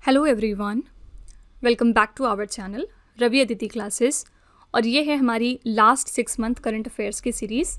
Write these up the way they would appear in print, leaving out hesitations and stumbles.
Hello everyone, welcome back to our channel Ravi Aditi classes. और ये है हमारी लास्ट 6 मंथ करंट अफेयर्स की सीरीज़,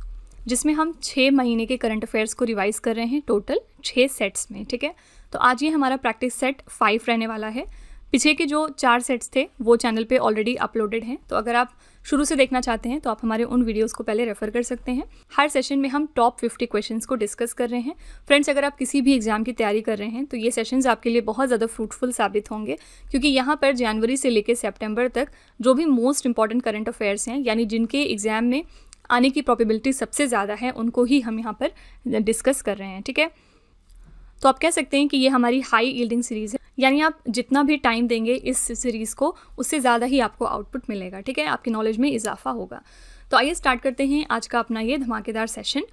जिसमें हम 6 महीने के करंट अफेयर्स को रिवाइज़ कर रहे हैं टोटल 6 सेट्स में। ठीक है, तो आज ये हमारा प्रैक्टिस सेट 5 रहने वाला है। पीछे के जो 4 सेट्स थे वो चैनल पे ऑलरेडी अपलोडेड हैं, तो अगर आप शुरू से देखना चाहते हैं तो आप हमारे उन वीडियोस को पहले रेफर कर सकते हैं। हर सेशन में हम टॉप 50 क्वेश्चंस को डिस्कस कर रहे हैं। फ्रेंड्स, अगर आप किसी भी एग्जाम की तैयारी कर रहे हैं तो ये सेशंस आपके लिए बहुत ज़्यादा फ्रूटफुल साबित होंगे, क्योंकि यहाँ पर जनवरी से लेकर सितंबर तक जो भी मोस्ट इंपॉर्टेंट करंट अफेयर्स हैं, यानी जिनके एग्जाम में आने की प्रोबेबिलिटी सबसे ज़्यादा है, उनको ही हम यहाँ पर डिस्कस कर रहे हैं। ठीक है, तो आप कह सकते हैं कि ये हमारी हाई यील्डिंग सीरीज़ है, यानी आप जितना भी टाइम देंगे इस सीरीज़ को उससे ज़्यादा ही आपको आउटपुट मिलेगा। ठीक है, आपकी नॉलेज में इजाफा होगा। तो आइए स्टार्ट करते हैं आज का अपना ये धमाकेदार सेशन।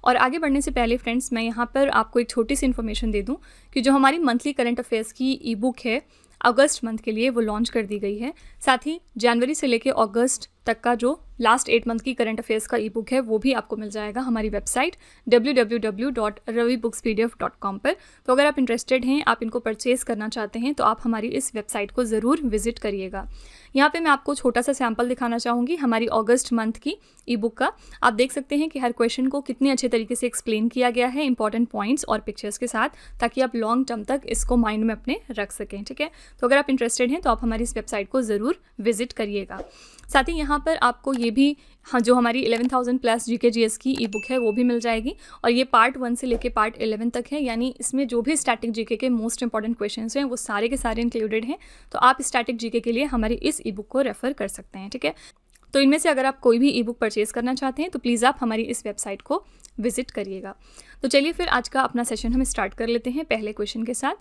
और आगे बढ़ने से पहले फ्रेंड्स, मैं यहाँ पर आपको एक छोटी सी इन्फॉर्मेशन दे दूँ कि जो हमारी मंथली करंट अफेयर्स की ई बुक है अगस्त मंथ के लिए, वो लॉन्च कर दी गई है। साथ ही जनवरी से लेकर अगस्त तक का जो लास्ट 8 मंथ की करंट अफेयर्स का ई बुक है वो भी आपको मिल जाएगा हमारी वेबसाइट www.ravibooks.pdf.com पर। तो अगर आप इंटरेस्टेड हैं, आप इनको परचेज़ करना चाहते हैं, तो आप हमारी इस वेबसाइट को ज़रूर विजिट करिएगा। यहाँ पे मैं आपको छोटा सा सैम्पल दिखाना चाहूँगी हमारी अगस्त मंथ की ई बुक का। आप देख सकते हैं कि हर क्वेश्चन को कितने अच्छे तरीके से एक्सप्लेन किया गया है, इंपॉर्टेंट पॉइंट्स और पिक्चर्स के साथ, ताकि आप लॉन्ग टर्म तक इसको माइंड में अपने रख सकें। ठीक है, तो अगर आप इंटरेस्टेड हैं तो आप हमारी इस वेबसाइट को ज़रूर विजिट करिएगा। साथ ही यहाँ पर आपको ये भी जो हमारी 11,000 प्लस जीके जीएस की ई बुक है वो भी मिल जाएगी, और ये पार्ट 1 से लेके पार्ट 11 तक है, यानी इसमें जो भी स्टैटिक जीके के मोस्ट इंपॉर्टेंट क्वेश्चंस हैं वो सारे के सारे इंक्लूडेड हैं। तो आप स्टैटिक जीके के लिए हमारी इस ई बुक को रेफर कर सकते हैं। ठीक है, तो इनमें से अगर आप कोई भी ई बुक परचेज़ करना चाहते हैं तो प्लीज़ आप हमारी इस वेबसाइट को विजिट करिएगा। तो चलिए फिर आज का अपना सेशन हम स्टार्ट कर लेते हैं पहले क्वेश्चन के साथ।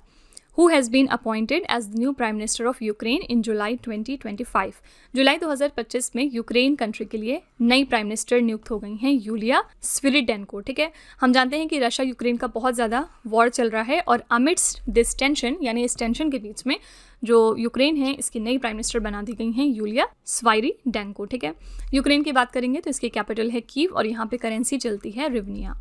Who has been appointed as the new Prime Minister of Ukraine in July 2025? जुलाई 2025 में यूक्रेन कंट्री के लिए नई प्राइम मिनिस्टर नियुक्त हो गई हैं यूलिया स्विरिडेनको। ठीक है, हम जानते हैं कि रशिया यूक्रेन का बहुत ज़्यादा वॉर चल रहा है, और अमिड्स दिस टेंशन, यानी इस टेंशन के बीच में जो यूक्रेन है इसकी नई प्राइम मिनिस्टर बना दी गई हैं यूलिया स्विरिडेनको। ठीक है, यूक्रेन की बात करेंगे तो इसकी कैपिटल है कीव, और यहाँ पे करेंसी चलती है रिवनिया।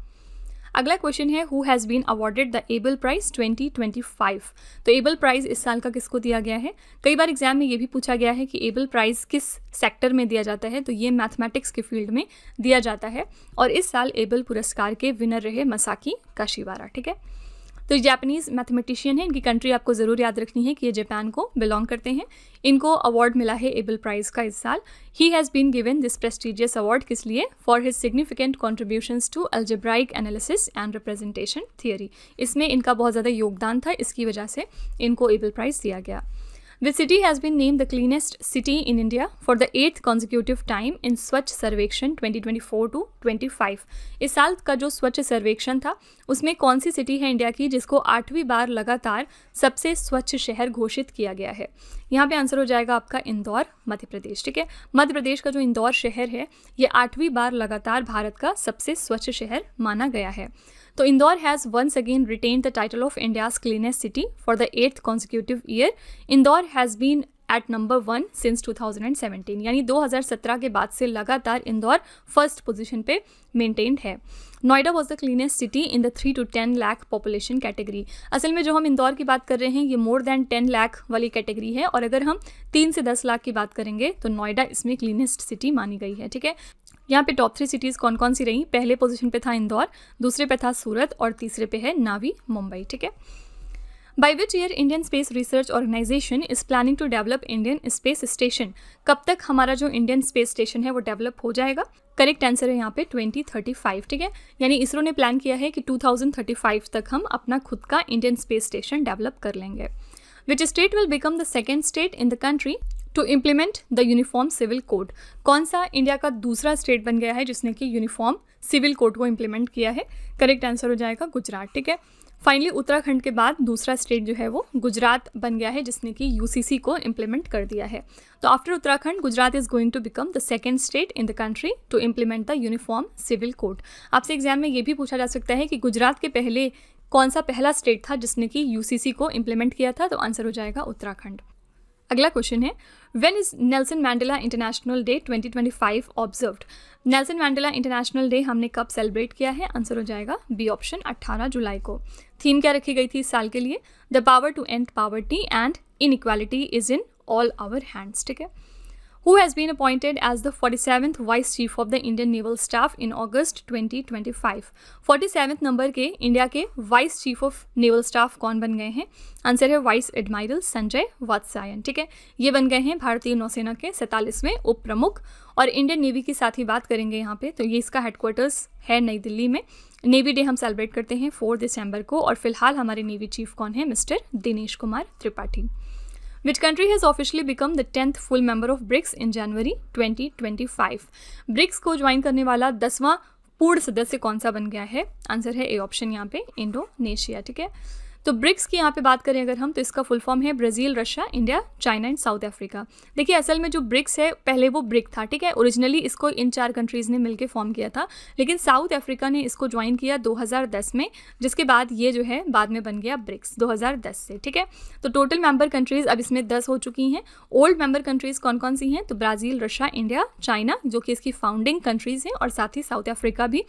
अगला क्वेश्चन है who has been awarded the Abel prize 2025? तो एबल प्राइज इस साल का किसको दिया गया है? कई बार एग्जाम में ये भी पूछा गया है कि एबल प्राइज किस सेक्टर में दिया जाता है, तो ये मैथमेटिक्स के फील्ड में दिया जाता है, और इस साल एबल पुरस्कार के विनर रहे मसाकी काशिवारा। ठीक है, तो जापानीज़ मैथमेटिशियन है, इनकी कंट्री आपको ज़रूर याद रखनी है कि ये जापान को बिलोंग करते हैं। इनको अवार्ड मिला है एबल प्राइज़ का इस साल। He has been given this prestigious award किस लिए? For his significant contributions to algebraic analysis and representation theory. इसमें इनका बहुत ज़्यादा योगदान था, इसकी वजह से इनको एबल प्राइज़ दिया गया। Which city has been named the cleanest city in India for the 8th consecutive time in स्वच्छ सर्वेक्षण 2024-25? इस साल का जो स्वच्छ सर्वेक्षण था उसमें कौन सी सिटी है इंडिया की जिसको 8वीं बार लगातार सबसे स्वच्छ शहर घोषित किया गया है? यहाँ पे आंसर हो जाएगा आपका इंदौर, मध्य प्रदेश। ठीक है, मध्य प्रदेश का जो इंदौर शहर है ये 8वीं बार लगातार भारत का सबसे स्वच्छ शहर माना गया है। तो Indore has once again retained the title of India's cleanest city for the 8th consecutive year. Indore has been at number 1 since 2017, यानी 2017 के बाद से लगातार इंदौर फर्स्ट पोजीशन पे मेंटेन्ड है। Noida was the cleanest city in the 3 to 10 lakh population category. असल में जो हम इंदौर की बात कर रहे हैं ये मोर देन 10 लाख वाली कैटेगरी है, और अगर हम 3 से 10 लाख की बात करेंगे तो नोएडा इसमें क्लीनेस्ट सिटी मानी गई है। ठीक है, यहाँ पे टॉप 3 सिटीज़ कौन कौन सी रही? पहले पोजीशन पे था इंदौर, दूसरे पे था सूरत, और तीसरे पे है नावी मुंबई। ठीक है, by which year Indian space research organisation is planning to develop Indian space station? कब तक हमारा जो इंडियन स्पेस स्टेशन है वो डेवलप हो जाएगा? करेक्ट आंसर है यहाँ पे 2035। ठीक है, यानी इसरो ने प्लान किया है कि 2035 तक हम अपना खुद का इंडियन स्पेस स्टेशन डेवलप कर लेंगे। Which state will become the second state in the country to implement the uniform civil code? कौन सा इंडिया का दूसरा स्टेट बन गया है जिसने कि यूनिफॉर्म सिविल कोड को इम्प्लीमेंट किया है? करेक्ट आंसर हो जाएगा गुजरात। ठीक है, फाइनली उत्तराखंड के बाद दूसरा स्टेट जो है वो गुजरात बन गया है जिसने कि यूसीसी को इम्प्लीमेंट कर दिया है। तो after Uttarakhand Gujarat is going to become the second state in the country to implement the uniform civil code. आपसे एग्जाम में ये भी पूछा जा सकता है कि गुजरात के पहले कौन सा पहला स्टेट था जिसने कि यूसीसी को इम्प्लीमेंट किया था? तो आंसर हो जाएगा उत्तराखंड। अगला क्वेश्चन है when is Nelson mandala international day 2025 observed? Nelson mandala international day हमने कब सेलिब्रेट किया है? आंसर हो जाएगा बी ऑप्शन 18 जुलाई को। थीम क्या रखी गई थी इस साल के लिए? The power to end poverty and inequality is in all our hands. ठीक है। Who has been appointed as the 47th Vice Chief of the Indian Naval Staff in August 2025? 47th number के इंडिया के vice chief of naval staff कौन बन गए हैं? Answer है vice admiral Sanjay Vatsyayan. ठीक है, ये बन गए हैं भारतीय नौसेना के 47वें उप प्रमुख। और इंडियन नेवी की साथ ही बात करेंगे यहाँ पे, तो ये इसका हेडक्वार्टर्स है नई दिल्ली में। नेवी डे हम सेलिब्रेट करते हैं 4 दिसंबर को, और फिलहाल हमारे नेवी चीफ कौन है? Mister Dinesh Kumar Tripathi. Which country has officially become the 10th full member of BRICS in January 2025? BRICS को ज्वाइन करने वाला 10वां पूर्ण सदस्य कौन सा बन गया है? आंसर है ए ऑप्शन यहाँ पे इंडोनेशिया। ठीक है, तो ब्रिक्स की यहाँ पे बात करें अगर हम, तो इसका फुल फॉर्म है Brazil, Russia, India, China and south Africa. देखिए असल में जो ब्रिक्स है पहले वो ब्रिक था। ठीक है, ओरिजिनली इसको इन 4 कंट्रीज़ ने मिलकर फॉर्म किया था, लेकिन साउथ अफ्रीका ने इसको ज्वाइन किया 2010 में, जिसके बाद ये जो है बाद में बन गया ब्रिक्स 2010 से। ठीक है, तो टोटल मेंबर कंट्रीज़ अब इसमें 10 हो चुकी हैं। ओल्ड मेंबर कंट्रीज़ कौन कौन सी हैं? तो ब्राज़ील, रशिया, इंडिया, चाइना जो कि इसकी फाउंडिंग कंट्रीज़ हैं, और साथ ही साउथ अफ्रीका भी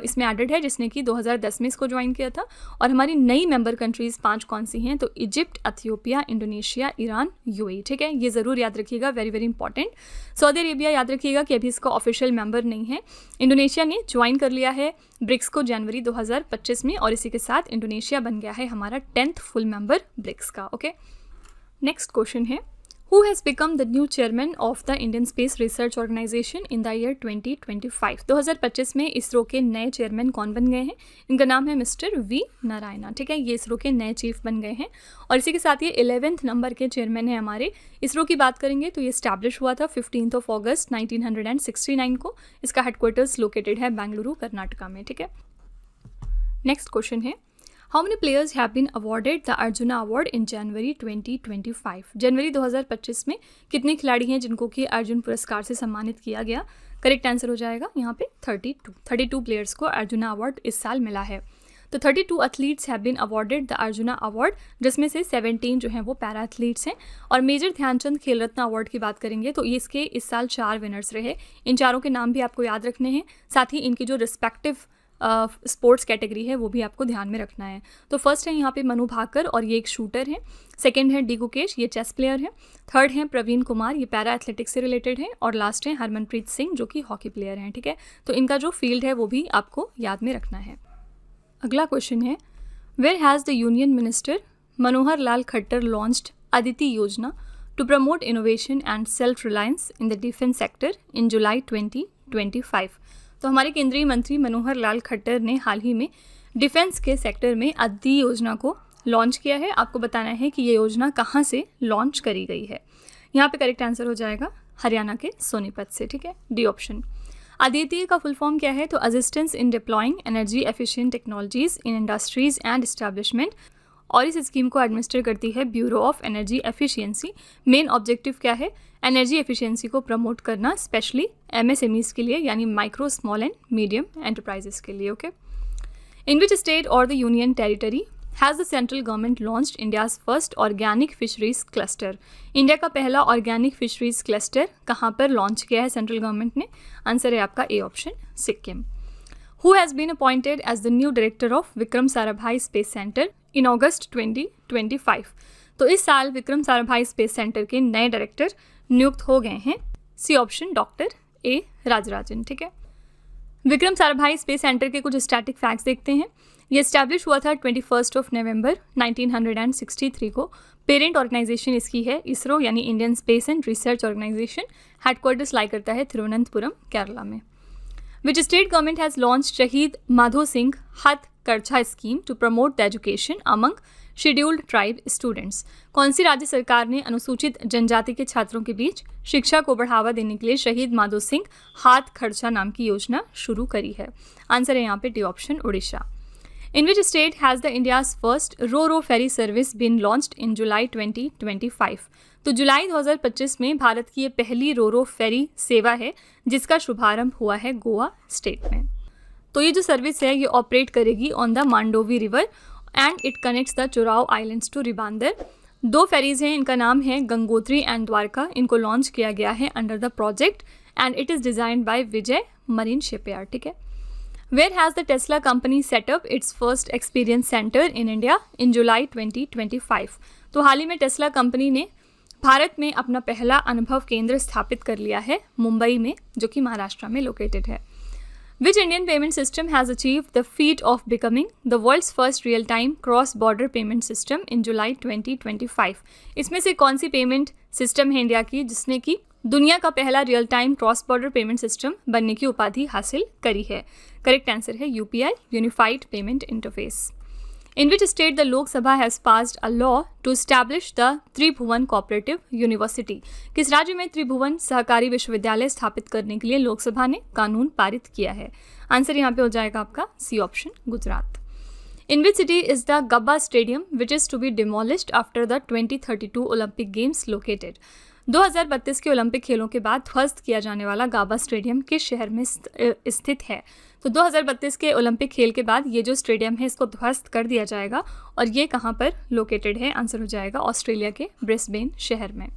इसमें एडेड है जिसने कि 2010 में इसको ज्वाइन किया था। और हमारी नई मेंबर कंट्रीज़ 5 कौन सी हैं? तो Egypt, Ethiopia, Indonesia, Iran, UAE. ठीक है, ये ज़रूर याद रखिएगा, very very important. Saudi Arabia याद रखिएगा कि अभी इसका ऑफिशियल मेंबर नहीं है। इंडोनेशिया ने ज्वाइन कर लिया है ब्रिक्स को जनवरी 2025 में, और इसी के साथ इंडोनेशिया बन गया है हमारा 10th फुल मेंबर ब्रिक्स का। ओके, नेक्स्ट क्वेश्चन है, Who has become the new chairman of the Indian Space Research Organization in the year 2025? 2025 में इसरो के नए चेयरमैन कौन बन गए हैं? इनका नाम है मिस्टर वी नारायणा। ठीक है, ये इसरो के नए चीफ बन गए हैं, और इसी के साथ ये 11th नंबर के चेयरमैन हैं हमारे। इसरो की बात करेंगे तो ये स्टैब्लिश हुआ था 15 अगस्त 1969 को। इसका हेडक्वार्टर्स लोकेटेड है बेंगलुरु, कर्नाटका में। ठीक है, नेक्स्ट क्वेश्चन है, How many players have been awarded the Arjuna Award in January 2025? जनवरी 2025 में कितने खिलाड़ी हैं जिनको कि अर्जुन पुरस्कार से सम्मानित किया गया? करेक्ट आंसर हो जाएगा यहाँ पे 32 प्लेयर्स को अर्जुना अवार्ड इस साल मिला है। तो 32 athletes have been awarded the Arjuna award, जिसमें से 17 जो हैं वो पैरा एथलीट्स हैं। और मेजर ध्यानचंद खेल रत्न अवार्ड की बात करेंगे तो ये इसके इस साल 4 विनर्स रहे। इन चारों के नाम भी आपको याद रखने हैं, साथ ही इनकी जो रिस्पेक्टिव स्पोर्ट्स कैटेगरी है वो भी आपको ध्यान में रखना है। तो फर्स्ट है यहाँ पे मनु भाकर, और ये एक शूटर है। सेकंड है डी गुकेश, ये चेस प्लेयर है। थर्ड है प्रवीण कुमार, ये पैरा एथलेटिक्स से रिलेटेड है। और लास्ट है हरमनप्रीत सिंह जो कि हॉकी प्लेयर हैं। ठीक है, तो इनका जो फील्ड है वो भी आपको याद में रखना है। अगला क्वेश्चन है, where has the union minister Manohar Lal Khattar launched Aditi Yojana to promote innovation and self reliance in the defence sector in July 2025? तो हमारे केंद्रीय मंत्री मनोहर लाल खट्टर ने हाल ही में डिफेंस के सेक्टर में अदिति योजना को लॉन्च किया है। आपको बताना है कि ये योजना कहाँ से लॉन्च करी गई है। यहाँ पे करेक्ट आंसर हो जाएगा हरियाणा के सोनीपत से। ठीक है, डी ऑप्शन। अदिति का फुल फॉर्म क्या है? तो assistance in deploying energy efficient technologies in industries and establishment, और इस स्कीम को एडमिनिस्टर करती है bureau of energy efficiency. Main objective क्या है? एनर्जी एफिशिएंसी को प्रमोट करना, स्पेशली एमएसएमईज के लिए, यानी micro small and medium enterprises के लिए। ओके, इन विच स्टेट और the union territory has the central government launched India's first organic fisheries cluster? India का पहला ऑर्गेनिक फिशरीज क्लस्टर कहाँ पर लॉन्च किया है सेंट्रल गवर्नमेंट ने? आंसर है आपका A option, Sikkim. Who has been appointed as the new director of Vikram Sarabhai space centre in August 2025? तो इस साल विक्रम साराभाई स्पेस सेंटर के नए डायरेक्टर नियुक्त हो गए हैं। C option doctor A Rajarajan. ठीक है, विक्रम साराभाई स्पेस सेंटर के कुछ स्टैटिक फैक्ट्स देखते हैं। ये एस्टैब्लिश हुआ था 21 नवंबर 1963 को। पेरेंट ऑर्गेनाइजेशन इसकी है इसरो, यानी Indian space and research organisation. Headquarters lie करता है तिरुवनंतपुरम, केरला में। Which state government has launched शहीद Madho Singh Hathkargha scheme to promote the education among scheduled tribe students? कौन सी राज्य सरकार ने अनुसूचित जनजाति के छात्रों के बीच शिक्षा को बढ़ावा देने के लिए शहीद माधो सिंह हथकरघा नाम की योजना शुरू करी है? आंसर है यहाँ पे D option, Orissa. In which state has the India's first रो-रो ferry service been launched in July 2025? तो जुलाई 2025 में भारत की ये पहली रो-रो फेरी सेवा है जिसका शुभारंभ हुआ है गोवा स्टेट में। तो ये जो सर्विस है ये ऑपरेट करेगी on the Mandovi river and it connects the Chorao islands to Ribandar. 2 ferries हैं, इनका नाम है गंगोत्री एंड द्वारका। इनको लॉन्च किया गया है under the project and it is designed by Vijay marine shipyard, ठीक है। Where has the Tesla company setup its first experience centre in India in July 2025। तो हाल ही में टेस्ला कंपनी ने भारत में अपना पहला अनुभव केंद्र स्थापित कर लिया है मुंबई में, जो कि महाराष्ट्र में लोकेटेड है। Which Indian payment system has achieved the feat of becoming the world's first real-time cross-border payment system in July 2025? इसमें से कौन सी पेमेंट सिस्टम है इंडिया की जिसने कि दुनिया का पहला real time cross border payment system बनने की उपाधि हासिल करी है? करेक्ट आंसर है UPI, unified payment interface. In which state the Lok Sabha has passed a law to establish the Tribhuvan cooperative university? किस राज्य में त्रिभुवन सहकारी विश्वविद्यालय स्थापित करने के लिए लोकसभा ने कानून पारित किया है? आंसर यहाँ पे हो जाएगा आपका C option, Gujarat. In which city is the Gabba Stadium which is to be demolished after the 2032 Olympic Games located? 2032 के ओलंपिक खेलों के बाद ध्वस्त किया जाने वाला गाबा स्टेडियम किस शहर में स्थित है? तो 2032 के ओलंपिक खेल के बाद ये जो स्टेडियम है इसको ध्वस्त कर दिया जाएगा और ये कहाँ पर लोकेटेड है? आंसर हो जाएगा ऑस्ट्रेलिया के ब्रिस्बेन शहर में।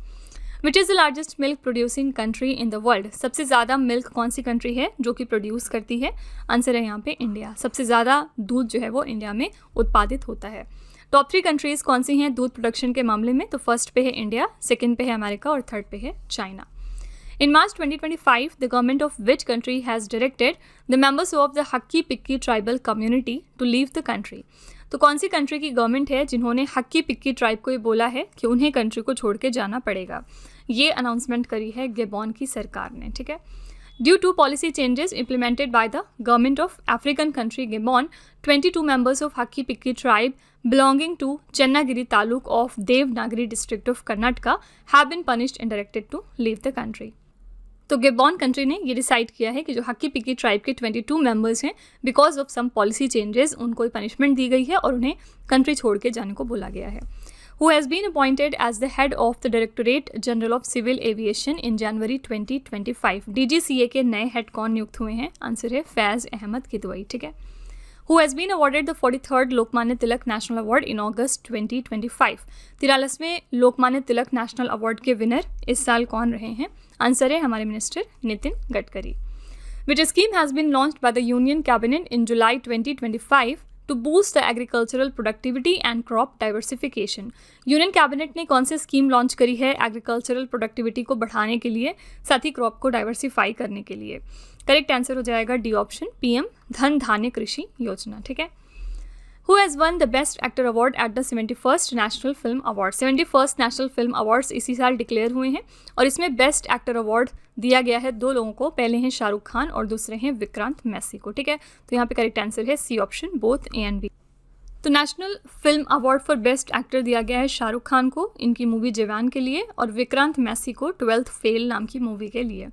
विच is the largest milk producing country in the world? सबसे ज़्यादा मिल्क कौन सी कंट्री है जो कि प्रोड्यूस करती है? आंसर है यहाँ पे इंडिया। सबसे ज़्यादा दूध जो है वो इंडिया में उत्पादित होता है। टॉप 3 कंट्रीज कौन सी हैं दूध प्रोडक्शन के मामले में? तो फर्स्ट पे है इंडिया, सेकंड पे है अमेरिका और थर्ड पे है China. In March 2025, the government of which country has directed the members of the hockey पिक्की tribal community to leave the country? तो कौन सी कंट्री की गवर्नमेंट है जिन्होंने हक्की पिक्की ट्राइब को ये बोला है कि उन्हें कंट्री को छोड़ के जाना पड़ेगा? ये अनाउंसमेंट करी है गैबोन की सरकार ने, ठीक है। Due to policy changes implemented by the government of African country Gabon, 22 members of Hakki Pikki tribe belonging to Chennagiri Taluk of Devnagari district of Karnataka have been punished and directed to leave the country. तो Gabon country ने ये decide किया है कि जो हक्की पिक्की tribe के 22 members हैं because of some policy changes उनको पनिशमेंट दी गई है और उन्हें कंट्री छोड़ के जाने को बोला गया है। Who has been appointed as the head of the Directorate General of Civil Aviation in January 2025? DGCA के नए हेड कौन नियुक्त हुए हैं? आंसर है फैज़ अहमद किदवई, ठीक है। Who has been awarded the 43rd Lokmanya Tilak national award in August 2025? 43वें लोकमान्य तिलक नेशनल अवार्ड के विनर इस साल कौन रहे हैं? आंसर है हमारे minister Nitin Gadkari. Which scheme has been launched by the Union Cabinet in July 2025 to boost the agricultural productivity and crop diversification? Union cabinet ने कौन सी स्कीम लॉन्च करी है एग्रीकल्चरल प्रोडक्टिविटी को बढ़ाने के लिए, साथ ही क्रॉप को डाइवर्सिफाई करने के लिए? करेक्ट आंसर हो जाएगा डी ऑप्शन, पीएम धन धान्य कृषि योजना, ठीक है। Who has won the Best Actor Award at the 71st National Film Awards? 71st National Film Awards इसी साल डिक्लेयर हुए हैं और इसमें बेस्ट एक्टर अवार्ड दिया गया है 2 लोगों को। पहले हैं शाहरुख खान और दूसरे हैं विक्रांत मैसी को, ठीक है। तो यहाँ पे करेक्ट आंसर है C option, both A and B. तो national film award for best actor दिया गया है शाहरुख खान को इनकी मूवी जवान के लिए और विक्रांत मैसी को 12th फेल नाम की मूवी के लिए।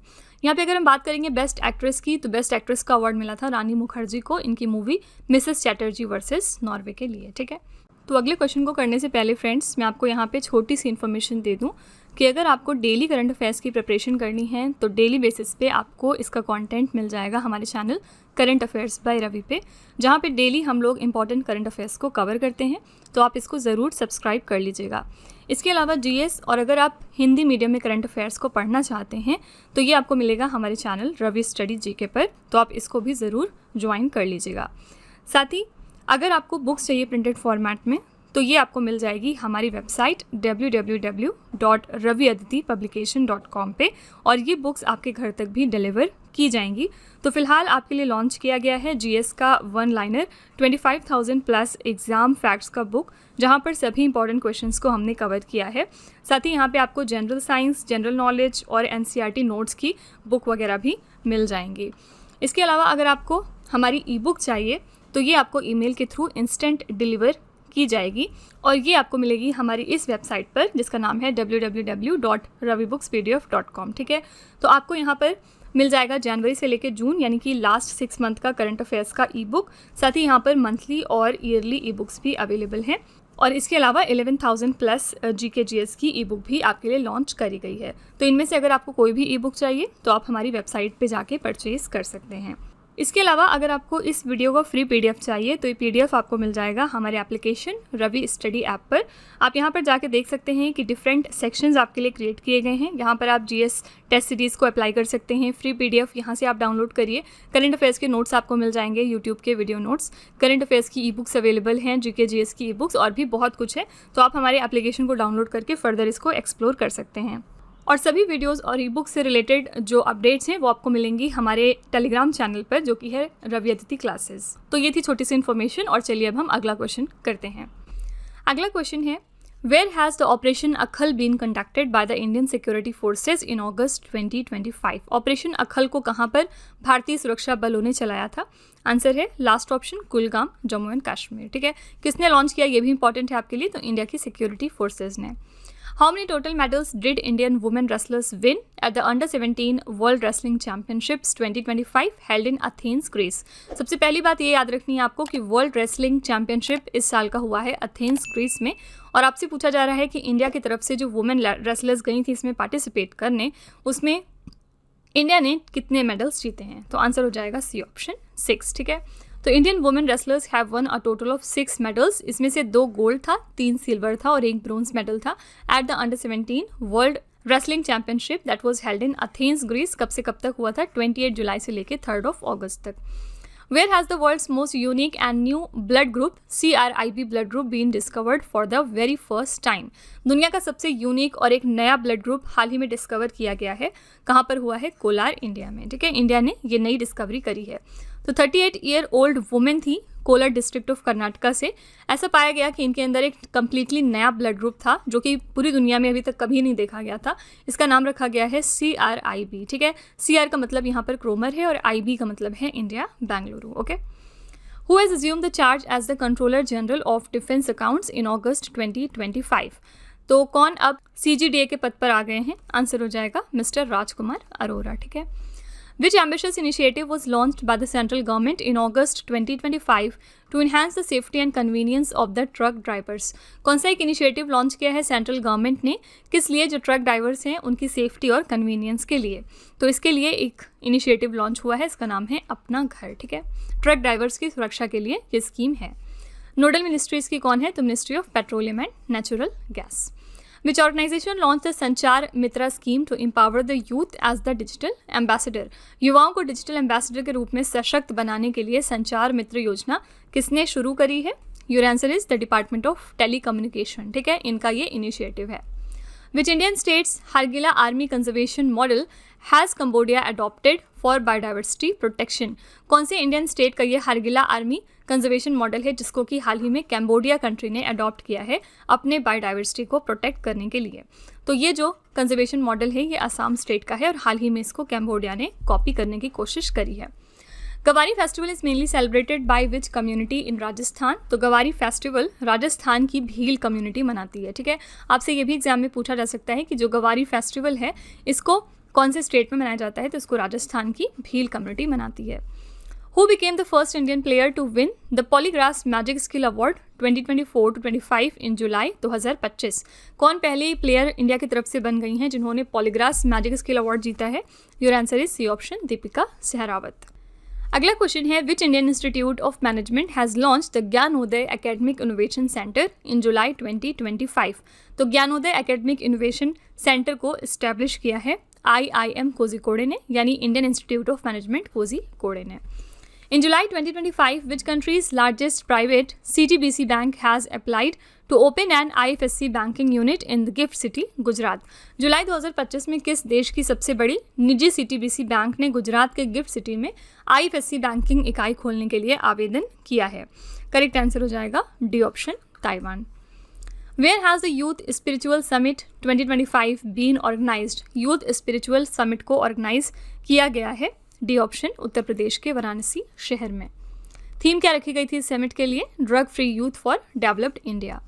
यहाँ पे अगर हम बात करेंगे बेस्ट एक्ट्रेस की, तो बेस्ट एक्ट्रेस का अवार्ड मिला था रानी मुखर्जी को इनकी movie Mrs Chatterjee versus Norway के लिए, ठीक है। तो अगले क्वेश्चन को करने से पहले फ्रेंड्स मैं आपको यहाँ पे छोटी सी इन्फॉर्मेशन दे दूँ कि अगर आपको डेली करंट अफेयर्स की प्रिपरेशन करनी है तो डेली बेसिस पे आपको इसका कंटेंट मिल जाएगा हमारे channel current affairs by Ravi पे, जहाँ पे डेली हम लोग इंपॉर्टेंट करंट अफेयर्स को कवर करते हैं। तो आप इसको ज़रूर सब्सक्राइब कर लीजिएगा। इसके अलावा जीएस और अगर आप हिंदी मीडियम में करंट अफेयर्स को पढ़ना चाहते हैं तो ये आपको मिलेगा हमारे चैनल रवि स्टडी जीके पर, तो आप इसको भी ज़रूर ज्वाइन कर लीजिएगा। साथ ही अगर आपको बुक्स चाहिए प्रिंटेड फॉर्मेट में तो ये आपको मिल जाएगी हमारी वेबसाइट www.raviaditipublication.com पे और ये बुक्स आपके घर तक भी डिलीवर की जाएंगी। तो फिलहाल आपके लिए लॉन्च किया गया है जीएस का 1 लाइनर 25,000 प्लस एग्जाम फैक्ट्स का बुक, जहाँ पर सभी इंपॉर्टेंट क्वेश्चंस को हमने कवर किया है। साथ ही यहाँ पे आपको जनरल साइंस, जनरल नॉलेज और एनसीईआरटी नोट्स की बुक वगैरह भी मिल जाएंगी। इसके अलावा अगर आपको हमारी ई बुक चाहिए तो ये आपको ईमेल के थ्रू इंस्टेंट डिलीवर की जाएगी और ये आपको मिलेगी हमारी इस वेबसाइट पर जिसका नाम है www.ravibookspdf.com, ठीक है। तो आपको यहाँ पर मिल जाएगा जनवरी से लेकर जून यानी कि लास्ट 6 मंथ का करंट अफेयर्स का ई बुक, साथ ही यहाँ पर मंथली और ईयरली ई बुक्स भी अवेलेबल हैं और इसके अलावा 11,000 प्लस GKGS की ई बुक भी आपके लिए लॉन्च करी गई है। तो इनमें से अगर आपको कोई भी ई बुक चाहिए तो आप हमारी वेबसाइट पर जाके परचेज कर सकते हैं। इसके अलावा अगर आपको इस वीडियो का फ्री PDF चाहिए तो ये PDF आपको मिल जाएगा हमारे एप्लीकेशन रवि स्टडी ऐप पर। आप यहाँ पर जाके देख सकते हैं कि डिफरेंट सेक्शंस आपके लिए क्रिएट किए गए हैं। यहाँ पर आप GS टेस्ट सीरीज़ को अप्लाई कर सकते हैं। फ्री PDF यहाँ से आप डाउनलोड करिए। करंट अफेयर्स के नोट्स आपको मिल जाएंगे, यूट्यूब के वीडियो नोट्स, करंट अफेयर्स की ई बुक्स अवेलेबल हैं, GK GS की ई बुक्स और भी बहुत कुछ है। तो आप हमारे एप्लीकेशन को डाउनलोड करके फर्दर इसको एक्सप्लोर कर सकते हैं। और सभी वीडियोस और ई बुक्स से रिलेटेड जो अपडेट्स हैं वो आपको मिलेंगी हमारे टेलीग्राम चैनल पर, जो कि है रवि अदिति क्लासेस। तो ये थी छोटी सी इन्फॉर्मेशन और चलिए अब हम अगला क्वेश्चन करते हैं। अगला क्वेश्चन है, where has the operation Akhal been conducted by the Indian security forces in August 2025? Operation Akhal को कहाँ पर भारतीय सुरक्षा बलों ने चलाया था? आंसर है last option, Kulgam, Jammu and Kashmir. ठीक है, किसने लॉन्च किया ये भी इंपॉर्टेंट है आपके लिए, तो इंडिया की सिक्योरिटी फोर्सेज ने। How many total medals did Indian women wrestlers win at the Under-17 World Wrestling Championships 2025 held in Athens, Greece? सबसे पहली बात ये याद रखनी है आपको कि वर्ल्ड रेसलिंग चैंपियनशिप इस साल का हुआ है एथेंस, ग्रीस में। और आपसे पूछा जा रहा है कि इंडिया की तरफ से जो वुमेन रेसलर्स गई थी इसमें पार्टिसिपेट करने, उसमें इंडिया ने कितने मेडल्स जीते हैं? तो आंसर हो जाएगा सी ऑप्शन 6। ठीक है, तो Indian women wrestlers have one a total of 6 medals. इसमें से 2 गोल्ड था, 3 सिल्वर था और 1 ब्रोंज मेडल था at the Under-17 world wrestling championship that was held in Athens, Greece. कब से कब तक हुआ था? 28 जुलाई से लेकर 3 अगस्त तक। Where has the world's most unique and new blood group CRIB blood group been discovered for the very first time? दुनिया का सबसे यूनिक और एक नया ब्लड ग्रुप हाल ही में डिस्कवर किया गया है। कहाँ पर हुआ है? कोलार, इंडिया में। ठीक है, इंडिया ने ये नई डिस्कवरी करी है। तो 38-year-old वुमेन थी कोलार डिस्ट्रिक्ट ऑफ कर्नाटका से। ऐसा पाया गया कि इनके अंदर एक कम्प्लीटली नया ब्लड ग्रुप था जो कि पूरी दुनिया में अभी तक कभी नहीं देखा गया था। इसका नाम रखा गया है CRIB। ठीक है, CR का मतलब यहाँ पर क्रोमर है और IB का मतलब है India, Bengaluru. Okay, who has assumed the charge as the controller general of defence accounts in August 2025? तो कौन अब CGDA के पद पर आ गए हैं? आंसर हो जाएगा मिस्टर राजकुमार अरोरा। ठीक है, Which ambitious initiative was launched by the central government in August 2025 to enhance the safety and convenience of the truck drivers? कौन सा एक इनिशिएटिव लॉन्च किया है सेंट्रल गवर्नमेंट ने, किस लिए? जो ट्रक ड्राइवर्स हैं उनकी सेफ्टी और कन्वीनियंस के लिए। तो इसके लिए एक इनिशिएटिव लॉन्च हुआ है, इसका नाम है अपना घर। ठीक है, ट्रक ड्राइवर्स की सुरक्षा के लिए ये स्कीम है। नोडल मिनिस्ट्रीज की कौन है? तो ministry of petroleum and natural gas. Which organization launched the Sanchar Mitra scheme to empower the youth as the digital ambassador? युवाओं को डिजिटल एम्बेसडर के रूप में सशक्त बनाने के लिए संचार मित्र योजना किसने शुरू करी है? Your answer is the department of telecommunication. ठीक है, इनका ये इनिशिएटिव है। Which Indian states Hargila Army Conservation Model has Cambodia adopted for biodiversity protection? कौन से इंडियन स्टेट का ये हरगिला आर्मी कंजर्वेशन मॉडल है जिसको कि हाल ही में कैम्बोडिया कंट्री ने अडॉप्ट किया है अपने बायोडाइवर्सिटी को प्रोटेक्ट करने के लिए? तो ये जो कंजर्वेशन मॉडल है ये असम स्टेट का है और हाल ही में इसको कैम्बोडिया ने कॉपी करने की कोशिश करी है। गवारी festival is mainly celebrated by which community in Rajasthan? तो गवारी फेस्टिवल राजस्थान की भील कम्युनिटी मनाती है। ठीक है, आपसे ये भी एग्जाम में पूछा जा सकता है कि जो गवारी फेस्टिवल है इसको कौन से स्टेट में मनाया जाता है? तो इसको राजस्थान की भील कम्युनिटी मनाती है। Who became the first Indian player to win the Polygraphs Magic Skill Award 2024-25 in July 2025? कौन पहले प्लेयर इंडिया की तरफ से बन गई हैं जिन्होंने पॉलीग्राफ्स मैजिक स्किल अवार्ड जीता है? Your answer is C option, Deepika Sehrawat. अगला क्वेश्चन है, which Indian institute of management has launch the Gyanodaya academic innovation centre in July 2025? तो ज्ञानोदय एकेडमिक इनोवेशन सेंटर को इस्टेब्लिश किया है IIM कोझिकोडे ने, यानी Indian institute of management Kozhikode ने। In July 2025, which country's largest private CTBC bank has applied to open an IFSC banking unit in the GIFT City, Gujarat? जुलाई 2025 में किस देश की सबसे बड़ी निजी CTBC बैंक ने गुजरात के गिफ्ट सिटी में IFSC बैंकिंग इकाई खोलने के लिए आवेदन किया है? करेक्ट आंसर हो जाएगा D option, Taiwan. Where has the Youth Spiritual Summit 2025 been organized? Youth spiritual summit को ऑर्गेनाइज किया गया है, डी ऑप्शन, उत्तर प्रदेश के वाराणसी शहर में। थीम क्या रखी गई थी इस समिट के लिए? Drug free youth for developed India.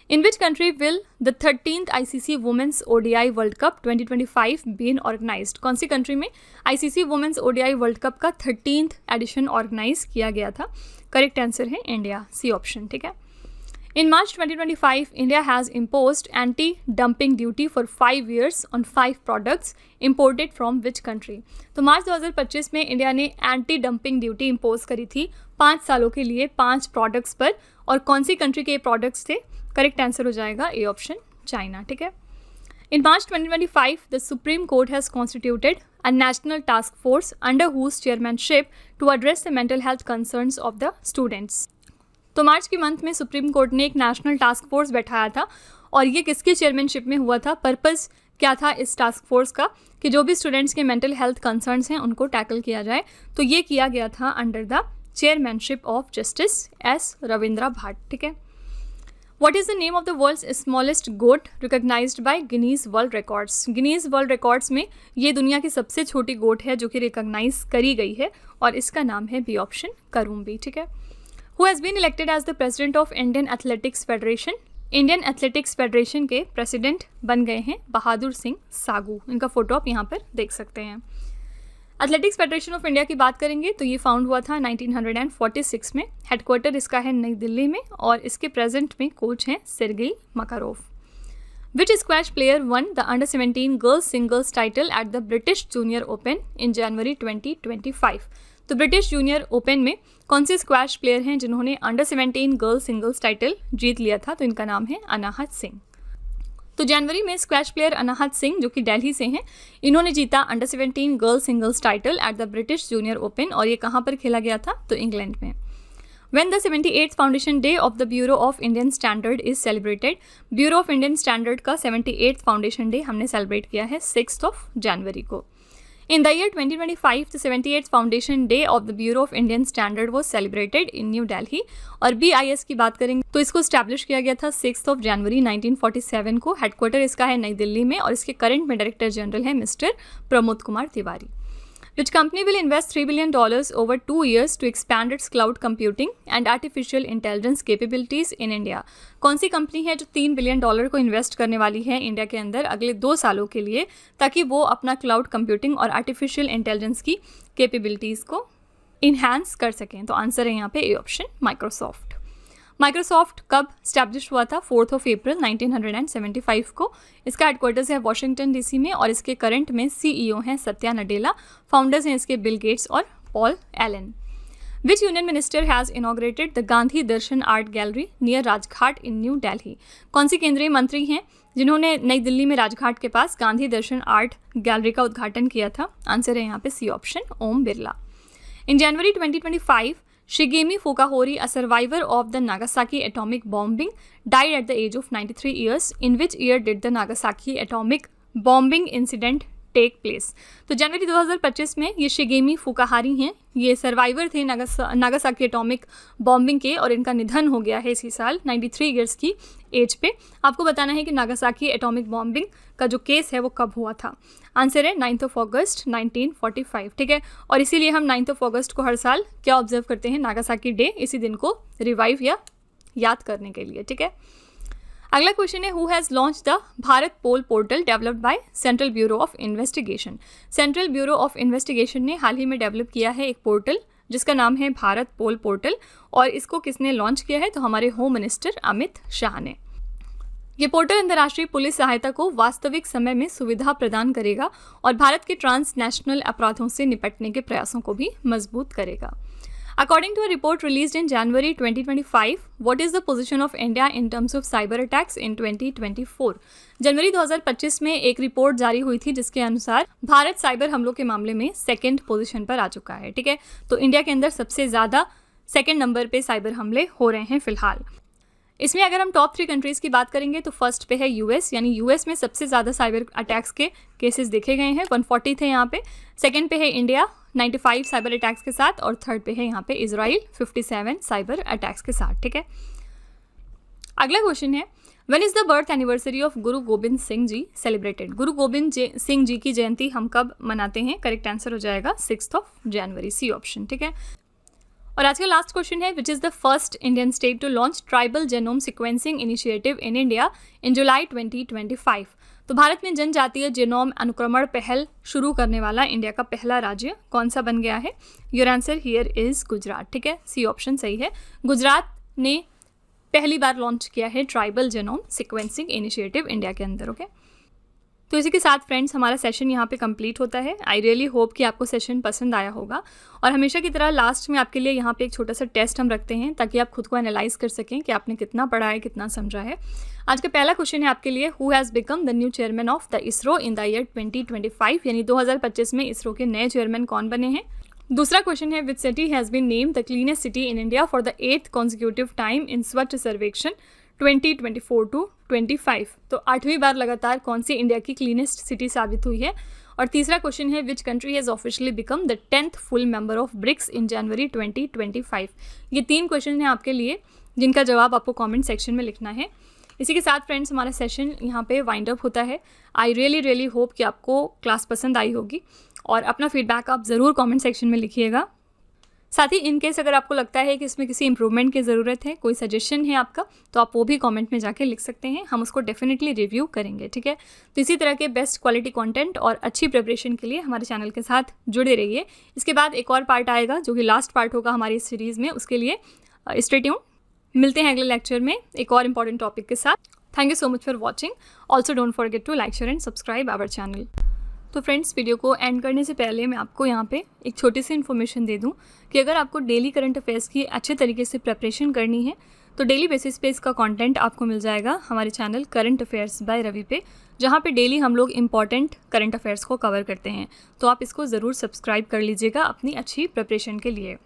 In which country will the 13th ICC women's ODI world cup 2025 been organised? कौन सी कंट्री में ICC women's ODI world cup का 13th एडिशन ऑर्गेनाइज किया गया था? करेक्ट आंसर है इंडिया, सी ऑप्शन। ठीक है, In March 2025, India has imposed anti-dumping duty for 5 years on 5 products imported from which country? तो मार्च 2025 में इंडिया ने एंटी डंपिंग ड्यूटी इम्पोज करी थी 5 सालों के लिए 5 प्रोडक्ट्स पर, और कौन सी कंट्री के प्रोडक्ट्स थे? करेक्ट आंसर हो जाएगा ए ऑप्शन, चाइना। ठीक है। In March 2025, the Supreme Court has constituted a national task force under whose chairmanship to address the mental health concerns of the students. तो मार्च के मंथ में supreme court ने एक national task force बैठाया था, और ये किसकी चेयरमैनशिप में हुआ था? पर्पस क्या था इस टास्क फोर्स का? कि जो भी स्टूडेंट्स के मेंटल हेल्थ कंसर्न्स हैं उनको टैकल किया जाए। तो ये किया गया था under the chairmanship of justice S Ravindra Bhat. ठीक है। What is the name of the world's smallest goat recognized by Guinness World Records? Guinness World Records में ये दुनिया की सबसे छोटी गोट है जो कि रिकॉग्नाइज करी गई है, और इसका नाम है बी ऑप्शन, करूम्बी। ठीक है। Who has been elected as the president of Indian Athletics Federation? Indian athletics federation के प्रेसिडेंट बन गए हैं बहादुर सिंह सागू। इनका फोटो आप यहाँ पर देख सकते हैं। एथलेटिक्स फेडरेशन ऑफ इंडिया की बात करेंगे तो ये फाउंड हुआ था 1946 में। हेडक्वार्टर इसका है नई दिल्ली में, और इसके प्रेजेंट में कोच हैं Sergei Makarov. Which squash player won the under 17 girls singles title at the British Junior Open in January 2025? तो ब्रिटिश जूनियर ओपन में कौन से स्क्वैश प्लेयर हैं जिन्होंने अंडर 17 गर्ल्स सिंगल्स टाइटल जीत लिया था? तो इनका नाम है अनाहत सिंह। तो जनवरी में स्क्वैश प्लेयर अनाहत सिंह जो कि दिल्ली से हैं, इन्होंने जीता under 17 girls singles title at the British Junior open, और ये कहाँ पर खेला गया था? तो इंग्लैंड में। When the 78th foundation day of the bureau of Indian standard is celebrated? Bureau of Indian standard का 78th फाउंडेशन डे हमने सेलिब्रेट किया है 6 जनवरी को। In the year 2025, the 78th Foundation Day of the Bureau of Indian Standard was celebrated in New Delhi। और BIS की बात करेंगे तो इसको स्टैब्लिश किया गया था 6 जनवरी 1947 को। हेडक्वार्टर इसका है नई दिल्ली में, और इसके करंट में डायरेक्टर जनरल है mister Pramod Kumar Tiwari. Which company will invest $3 billion over 2 years to expand its cloud computing and artificial intelligence capabilities in India? कौन सी कंपनी है जो $3 बिलियन को इन्वेस्ट करने वाली है इंडिया के अंदर अगले 2 सालों के लिए, ताकि वो अपना क्लाउड कंप्यूटिंग और आर्टिफिशियल इंटेलिजेंस की कैपेबिलिटीज़ को इन्हांस कर सकें? तो आंसर है यहाँ पे ए ऑप्शन, माइक्रोसॉफ्ट। माइक्रोसॉफ्ट कब स्टैब्लिश हुआ था? 4 अप्रैल 1975 को। इसका हेडक्वार्टर्स है वॉशिंगटन डीसी में, और इसके करंट में सीईओ हैं सत्या नडेला। फाउंडर्स हैं इसके बिल गेट्स और Paul Allen. Which union minister has inaugurated the Gandhi Darshan art gallery near Rajghat in new Delhi? कौन सी केंद्रीय मंत्री हैं जिन्होंने नई दिल्ली में राजघाट के पास गांधी दर्शन आर्ट गैलरी का उद्घाटन किया था? आंसर है यहाँ पे C option, Om Birla. In January 2025, Shigemi Fukuhori, a survivor of the Nagasaki atomic bombing, died at the age of 93 years. In which year did the Nagasaki atomic bombing incident take place? तो जनवरी 2025 में ये शिगेमी फुकाहारी हैं, ये survivor थे Nagasaki atomic bombing के, और इनका निधन हो गया है इसी साल 93 ईयर्स की एज पे। आपको बताना है कि नागासाकी एटॉमिक बॉम्बिंग का जो केस है वो कब हुआ था? आंसर है 9 अगस्त 1945। ठीक है। और इसीलिए हम 9 अगस्त को हर साल क्या ऑब्जर्व करते हैं? नागासाकी डे, इसी दिन को रिवाइव या याद करने के लिए। ठीक है। अगला क्वेश्चन है, who has launch the Bharat pole portal developed by central bureau of investigation? Central bureau of investigation ने हाल ही में डेवलप किया है एक पोर्टल जिसका नाम है भारत पोल पोर्टल, और इसको किसने लॉन्च किया है? तो हमारे होम मिनिस्टर अमित शाह ने। ये पोर्टल अंतर्राष्ट्रीय पुलिस सहायता को वास्तविक समय में सुविधा प्रदान करेगा और भारत के ट्रांसनेशनल अपराधों से निपटने के प्रयासों को भी मजबूत करेगा। According to a report released in January 2025, what is the position of India in terms of cyber attacks in 2024? जनवरी 2025 में एक रिपोर्ट जारी हुई थी जिसके अनुसार भारत साइबर हमलों के मामले में 2nd पोजीशन पर आ चुका है। ठीक है। तो इंडिया के अंदर सबसे ज़्यादा 2nd नंबर पे साइबर हमले हो रहे हैं फिलहाल। इसमें अगर हम टॉप 3 कंट्रीज़ की बात करेंगे तो फर्स्ट पे है यूएस, यानी यूएस में सबसे ज़्यादा साइबर अटैक्स के केसेस देखे गए हैं, 140 थे यहाँ पे। सेकंड पे है इंडिया 95 साइबर अटैक्स के साथ, और थर्ड पे है यहाँ पे इजराइल 57 साइबर अटैक्स के साथ। ठीक है। अगला क्वेश्चन है, when is the birth anniversary of Guru Gobind Singh ji celebrated? Guru Gobind Singh ji की जयंती हम कब मनाते हैं? करेक्ट आंसर हो जाएगा 6 जनवरी, सी ऑप्शन। ठीक है। और आज का लास्ट क्वेश्चन है, which is the first Indian state to launch tribal genome sequencing initiative in India in July 2025? तो भारत में जनजातीय जेनोम अनुक्रमण पहल शुरू करने वाला इंडिया का पहला राज्य कौन सा बन गया है? Your answer here is Gujarat. ठीक है, सी ऑप्शन सही है। गुजरात ने पहली बार लॉन्च किया है tribal genome sequencing initiative India के अंदर। ओके, तो इसी के साथ फ्रेंड्स हमारा सेशन यहाँ पे कंप्लीट होता है। आई रियली होप कि आपको सेशन पसंद आया होगा, और हमेशा की तरह लास्ट में आपके लिए यहाँ पे एक छोटा सा टेस्ट हम रखते हैं ताकि आप खुद को एनालाइज कर सकें कि आपने कितना पढ़ा है, कितना समझा है। आज का पहला क्वेश्चन है आपके लिए, who has become the new chairman of the ISRO in the year 2025, यानी 2025 में इसरो के नए चेयरमैन कौन बने हैं। दूसरा क्वेश्चन है, which city has been named the cleanest city in India for the 8th consecutive time in Swachh Survekshan 2024-25। तो 8वीं बार लगातार कौन सी इंडिया की क्लीनेस्ट सिटी साबित हुई है। और तीसरा क्वेश्चन है, which country has officially become the 10th full member of BRICS in January 2025। ये 3 क्वेश्चन हैं आपके लिए जिनका जवाब आपको कमेंट सेक्शन में लिखना है। इसी के साथ फ्रेंड्स हमारा सेशन यहाँ पे वाइंड अप होता है। आई रियली होप कि आपको क्लास पसंद आई होगी, और अपना फीडबैक आप ज़रूर कमेंट सेक्शन में लिखिएगा। साथ ही इन केस अगर आपको लगता है कि इसमें किसी इंप्रूवमेंट की ज़रूरत है, कोई सजेशन है आपका, तो आप वो भी कमेंट में जाके लिख सकते हैं, हम उसको डेफिनेटली रिव्यू करेंगे। ठीक है, तो इसी तरह के बेस्ट क्वालिटी कंटेंट और अच्छी प्रिपरेशन के लिए हमारे चैनल के साथ जुड़े रहिए। इसके बाद एक और पार्ट आएगा जो कि लास्ट पार्ट होगा हमारी इस सीरीज़ में, उसके लिए स्टे ट्यून्ड। मिलते हैं अगले लेक्चर में एक और इंपॉर्टेंट टॉपिक के साथ। Thank you so much for watching. Also don't forget to like, share and subscribe our channel. तो फ्रेंड्स, वीडियो को एंड करने से पहले मैं आपको यहाँ पे एक छोटी सी इन्फॉर्मेशन दे दूँ कि अगर आपको डेली करंट अफेयर्स की अच्छे तरीके से प्रिपरेशन करनी है तो डेली बेसिस पे इसका कंटेंट आपको मिल जाएगा हमारे channel current affairs by Ravi पे, जहाँ पे डेली हम लोग इंपॉर्टेंट करंट अफेयर्स को कवर करते हैं। तो आप इसको ज़रूर सब्सक्राइब कर लीजिएगा अपनी अच्छी प्रिपरेशन के लिए।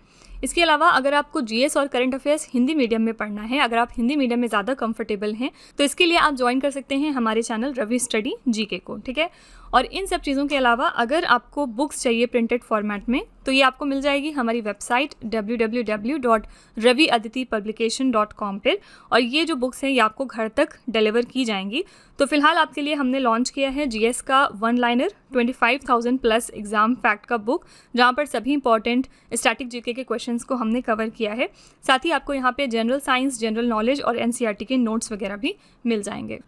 इसके अलावा अगर आपको जीएस और करंट अफेयर्स हिंदी मीडियम में पढ़ना है, अगर आप हिंदी मीडियम में ज़्यादा कंफर्टेबल हैं, तो इसके लिए आप ज्वाइन कर सकते हैं हमारे चैनल रवि स्टडी जीके को। ठीक है, और इन सब चीज़ों के अलावा अगर आपको बुक्स चाहिए प्रिंटेड फॉर्मेट में, तो ये आपको मिल जाएगी हमारी वेबसाइट www.raviaditipublication.com पर, और ये जो बुक्स हैं ये आपको घर तक डिलीवर की जाएंगी। तो फिलहाल आपके लिए हमने लॉन्च किया है जीएस का 1 लाइनर 25,000 प्लस एग्जाम फैक्ट का बुक, जहाँ पर सभी इंपॉर्टेंट स्टैटिक जीके के क्वेश्चंस को हमने कवर किया है। साथ ही आपको यहाँ पे जनरल साइंस, जनरल नॉलेज और एनसीईआरटी के नोट्स वगैरह भी मिल जाएंगे।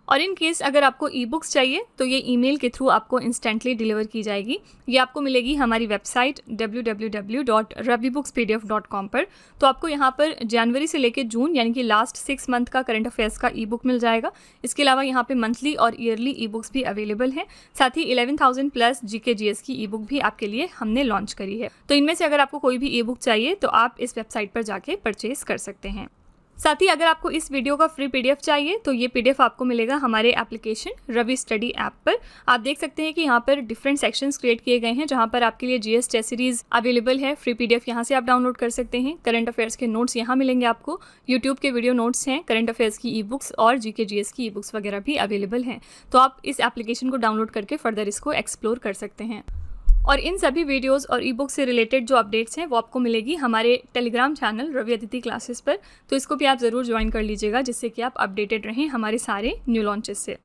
और इन केस अगर आपको ई बुक्स चाहिए तो ये ईमेल के थ्रू आपको इंस्टेंटली डिलीवर की जाएगी। ये आपको मिलेगी हमारी वेबसाइट www.ravibooks.pdf.com पर। तो आपको यहाँ पर जनवरी से लेकर जून यानी कि लास्ट 6 मंथ का करंट अफेयर्स का ई बुक मिल जाएगा। इसके अलावा यहाँ पे मंथली और ईयरली ई बुक्स भी अवेलेबल हैं। साथ ही 11,000 प्लस जीके जीएस की ई बुक भी आपके लिए हमने लॉन्च करी है। तो इनमें से अगर आपको कोई भी ई बुक चाहिए तो आप इस वेबसाइट पर जाके परचेज कर सकते हैं। साथ ही अगर आपको इस वीडियो का फ्री पीडीएफ चाहिए तो ये पीडीएफ आपको मिलेगा हमारे एप्लीकेशन रवि स्टडी ऐप पर। आप देख सकते हैं कि यहाँ पर डिफरेंट सेक्शंस क्रिएट किए गए हैं, जहाँ पर आपके लिए जीएस टेस्ट सीरीज अवेलेबल है। फ्री पीडीएफ यहाँ से आप डाउनलोड कर सकते हैं। करंट अफेयर्स के नोट्स यहाँ मिलेंगे आपको। यूट्यूब के वीडियो नोट्स हैं, करंट अफेयर्स की ई बुक्स और जीके जीएस की ई बुक्स वगैरह भी अवेलेबल हैं। तो आप इस एप्लीकेशन को डाउनलोड करके फर्दर इसको एक्सप्लोर कर सकते हैं। और इन सभी वीडियोस और ई बुक से रिलेटेड जो अपडेट्स हैं वो आपको मिलेगी हमारे Telegram channel Ravi Aditi classes पर। तो इसको भी आप ज़रूर ज्वाइन कर लीजिएगा, जिससे कि आप अपडेटेड रहें हमारे सारे न्यू लॉन्चेस से।